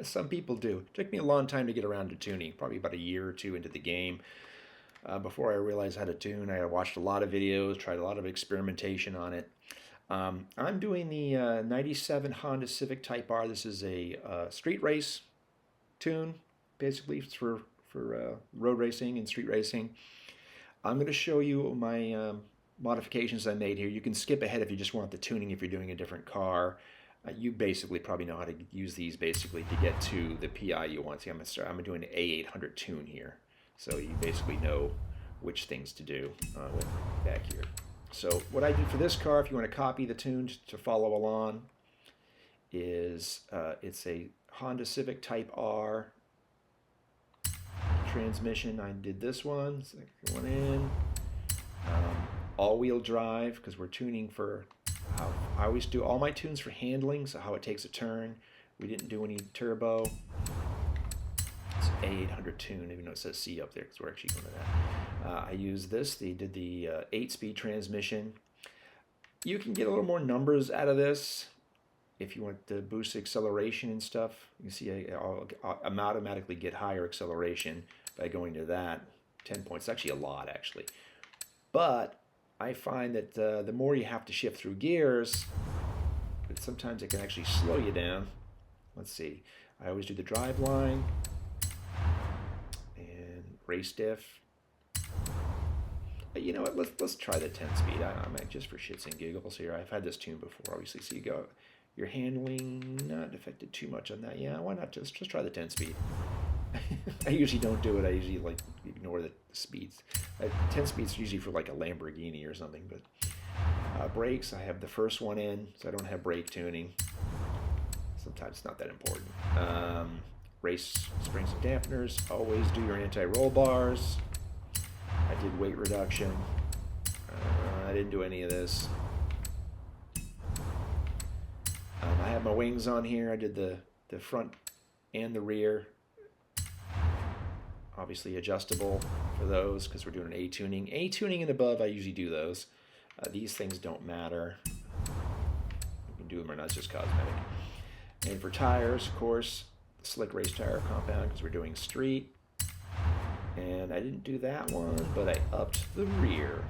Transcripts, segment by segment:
Some people do. It took me a long time to get around to tuning, probably about a year or two into the game. Before I realized how to tune, I watched a lot of videos, tried a lot of experimentation on it. I'm doing the 97 Honda Civic Type R. This is a street race tune, basically it's for road racing and street racing. I'm going to show you my modifications I made here. You can skip ahead if you just want the tuning if you're doing a different car. You basically probably know how to use these basically to get to the PI you want. See, I'm doing an A800 tune here. So you basically know which things to do back here. So what I do for this car, if you want to copy the tune to follow along, is it's a Honda Civic Type R transmission. I did this one, second one in. All-wheel drive, because we're tuning for how I always do all my tunes for handling, so how it takes a turn. We didn't do any turbo. It's A800 tune, even though it says C up there, because we're actually going to that. I use this. They did the 8-speed transmission. You can get a little more numbers out of this if you want to boost acceleration and stuff. You can see I'll automatically get higher acceleration by going to that. 10 points. It's actually a lot, actually. But I find that the more you have to shift through gears, sometimes it can actually slow you down. Let's see. I always do the drive line and race diff. But you know what? Let's try the 10-speed. I'm just for shits and giggles here. I've had this tune before, obviously. So you go, your handling not affected too much on that. Yeah, why not just try the 10-speed? I usually don't do it. I usually like ignore the speeds. 10 speeds usually for like a Lamborghini or something. But brakes, I have the first one in, so I don't have brake tuning. Sometimes it's not that important. Race springs and dampeners. Always do your anti-roll bars. I did weight reduction. I didn't do any of this. I have my wings on here. I did the front and the rear. Obviously adjustable for those because we're doing an A tuning. A tuning and above, I usually do those. These things don't matter. You can do them or not, it's just cosmetic. And for tires, of course, the slick race tire compound because we're doing street. And I didn't do that one, but I upped the rear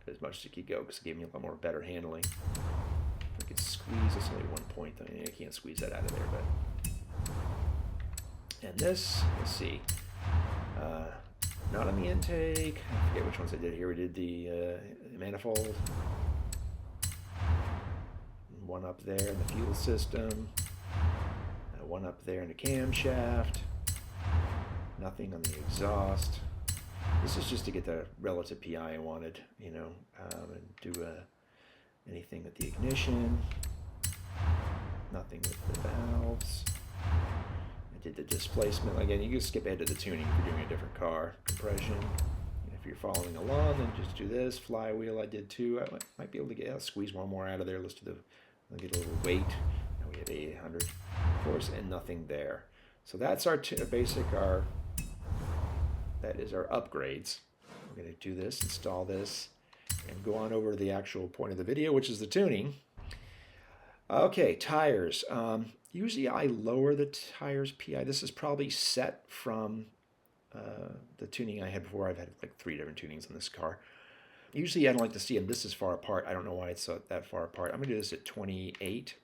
as much as it could go because it gave me a lot more better handling. If I could squeeze, it's only 1 point. I mean, I can't squeeze that out of there, but. And this, let's see. Not on the intake. I forget which ones I did here. We did the manifold. One up there in the fuel system. One up there in the camshaft. Nothing on the exhaust. This is just to get the relative PI I wanted, you know, and do anything with the ignition. Nothing with the valves. I did the displacement. Again, you can skip ahead to the tuning if you're doing a different car. Compression. If you're following along, then just do this. Flywheel I did too. I might be able to get, squeeze one more out of there. Let's do I'll get a little weight. Now we have 800, of course, and nothing there. So that's our that is our upgrades. We're going to do this, install this, and go on over to the actual point of the video, which is the tuning. Okay, tires. Usually I lower the tires PI. This is probably set from the tuning I had before. I've had like 3 different tunings on this car. Usually I don't like to see them this far apart. I don't know why it's that far apart. I'm going to do this at 28.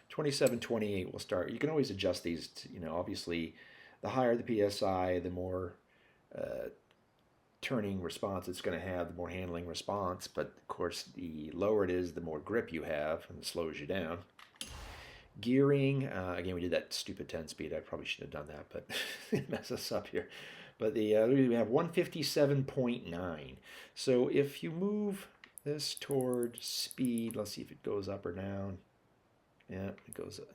27, 28 we'll start. You can always adjust these to, you know, obviously the higher the PSI, the more turning response it's going to have, the more handling response. But of course, the lower it is, the more grip you have, and it slows you down. Gearing, again, we did that stupid 10 speed. I probably shouldn't have done that, but it messes us up here. But we have 157.9. So if you move this toward speed, let's see if it goes up or down. Yeah, it goes up.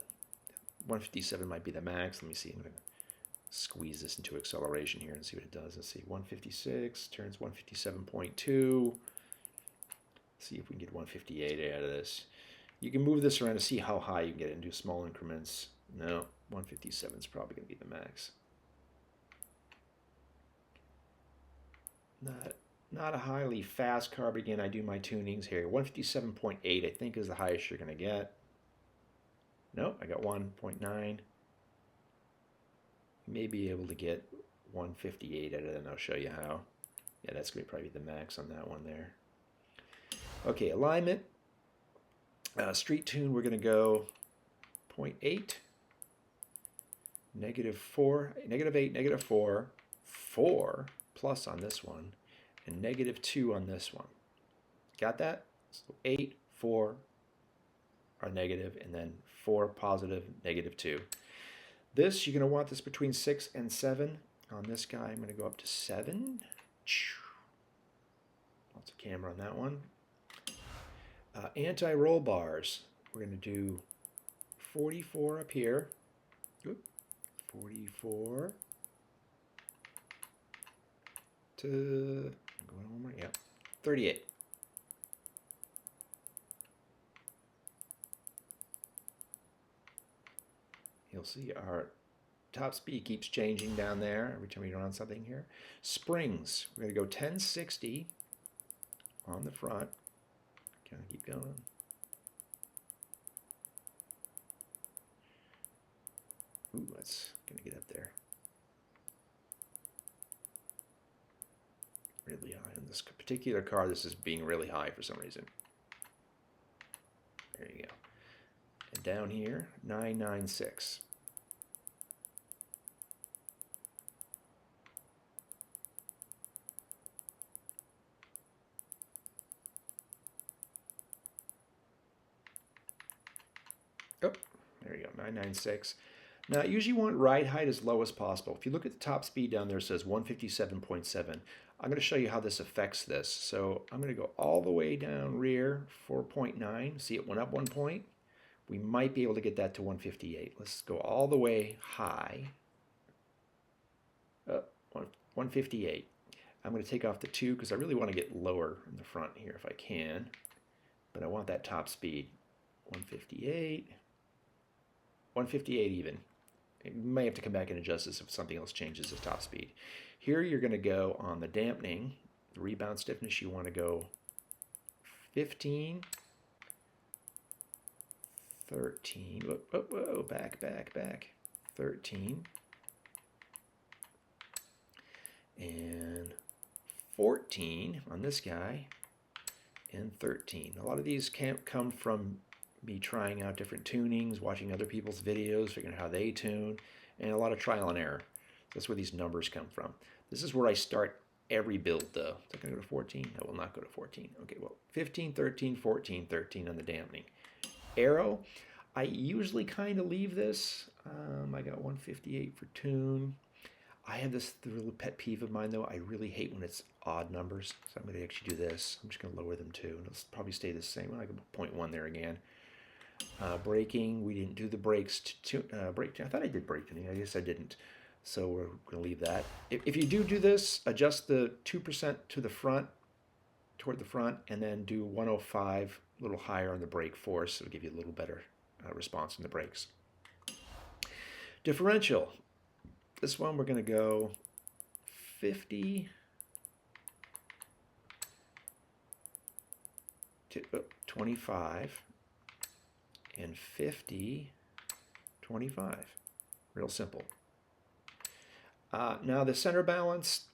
157 might be the max. Let me see. I'm going to squeeze this into acceleration here and see what it does. Let's see. 156 turns 157.2. See if we can get 158 out of this. You can move this around to see how high you can get it and do small increments. No, 157 is probably going to be the max. Not a highly fast car, but again, I do my tunings here. 157.8 I think is the highest you're going to get. Nope, I got 1.9. May be able to get 158 out of it, and I'll show you how. Yeah, that's going to be probably the max on that one there. Okay, alignment. Street tune, we're going to go 0.8, -4, -8, -4, 4 plus on this one, and -2 on this one. Got that? So 8, 4 are negative, and then 4 positive, -2. This, you're going to want this between 6 and 7. On this guy, I'm going to go up to 7. Lots of camera on that one. Anti-roll bars. We're going to do 44 up here. Oop, 44 to, going one more, yeah, 38. You'll see our top speed keeps changing down there every time we run on something here. Springs, we're going to go 1060 on the front. Kind of keep going. Ooh, that's going to get up there. Really high on this particular car. This is being really high for some reason. There you go. And down here, 996. Oh, there you go, 996. Now, usually you want ride height as low as possible. If you look at the top speed down there, it says 157.7. I'm going to show you how this affects this. So I'm going to go all the way down rear, 4.9. See, it went up 1 point. We might be able to get that to 158. Let's go all the way high. 158. I'm going to take off the 2 because I really want to get lower in the front here if I can. But I want that top speed. 158. 158 even. You may have to come back and adjust this if something else changes the top speed. Here you're going to go on the dampening, the rebound stiffness, you want to go 15, 13, whoa, back, 13, and 14 on this guy, and 13. A lot of these can't come from me trying out different tunings, watching other people's videos, figuring out how they tune, and a lot of trial and error. That's where these numbers come from. This is where I start every build though. Is that going to go to 14? No, it will not go to 14. Okay, well, 15, 13, 14, 13 on the dampening. Aero, I usually kind of leave this. I got 158 for tune. I have this little pet peeve of mine though. I really hate when it's odd numbers. So I'm going to actually do this. I'm just going to lower them too. And it'll probably stay the same. I can put 0.1 there again. Braking, we didn't do the brakes brake. I thought I did brake tuning. I guess I didn't. So we're going to leave that. If you do this, adjust the 2% to the front, toward the front, and then do 105 a little higher on the brake force. It'll give you a little better response in the brakes. Differential. This one we're going to go 50 to 25 and 50, 25. Real simple. Now the center balance,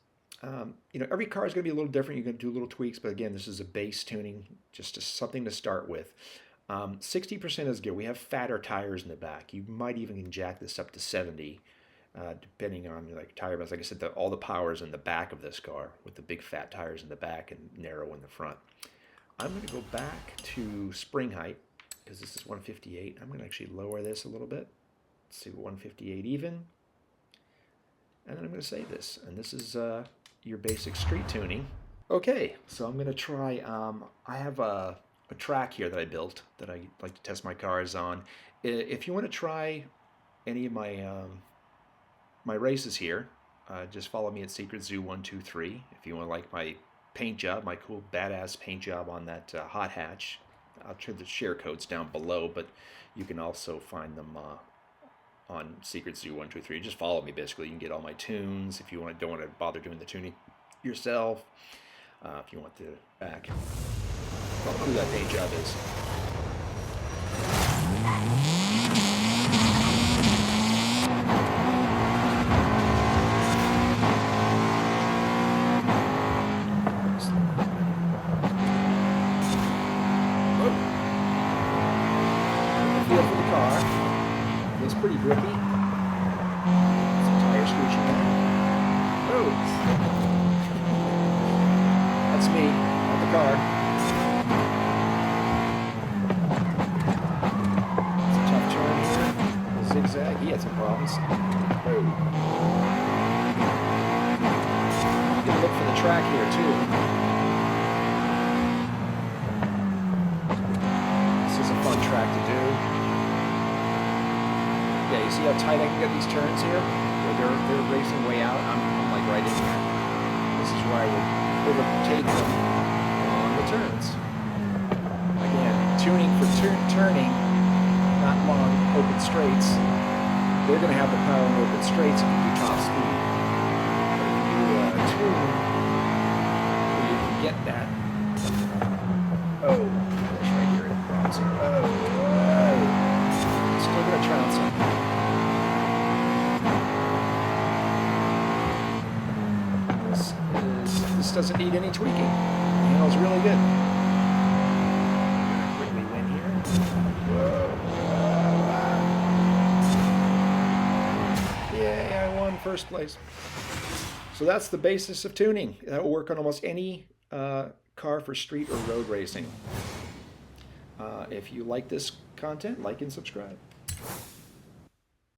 every car is going to be a little different. You're going to do little tweaks, but again, this is a base tuning, just something to start with. 60% is good. We have fatter tires in the back. You might even jack this up to 70, depending on like tire balance. Like I said, all the power is in the back of this car with the big fat tires in the back and narrow in the front. I'm going to go back to spring height because this is 158. I'm going to actually lower this a little bit. Let's see, 158 even. And then I'm going to save this. And this is your basic street tuning. Okay, so I'm going to try, I have a track here that I built that I like to test my cars on. If you want to try any of my my races here, just follow me at Secret Zoo 123. If you want to like my paint job, my cool badass paint job on that hot hatch, I'll turn the share codes down below, but you can also find them on Secret Zoo 123. Just follow me basically. You can get all my tunes if you don't want to bother doing the tuning yourself. If you want the back, who that paint job is. pretty grippy. Some tire screeching there. Oh! That's me, not the car. It's a tough turn here. A zigzag. He had some problems. Oh. Gotta look for the track here, too. This is a fun track to do. Yeah, you see how tight I can get these turns here? Where they're racing way out. I'm like right in there. This is where I would overtake them on the turns. Again, tuning for turning, not long open straights. They're going to have the power in open straights if you do top speed. But if you tune where you can get that. Oh, that's right here in the bronze here. Oh, whoa. Still going to trounce him. This doesn't need any tweaking. The handle's really good. Quickly win here. Whoa. Yay, I won first place. So that's the basis of tuning. That will work on almost any car for street or road racing. If you like this content, like and subscribe.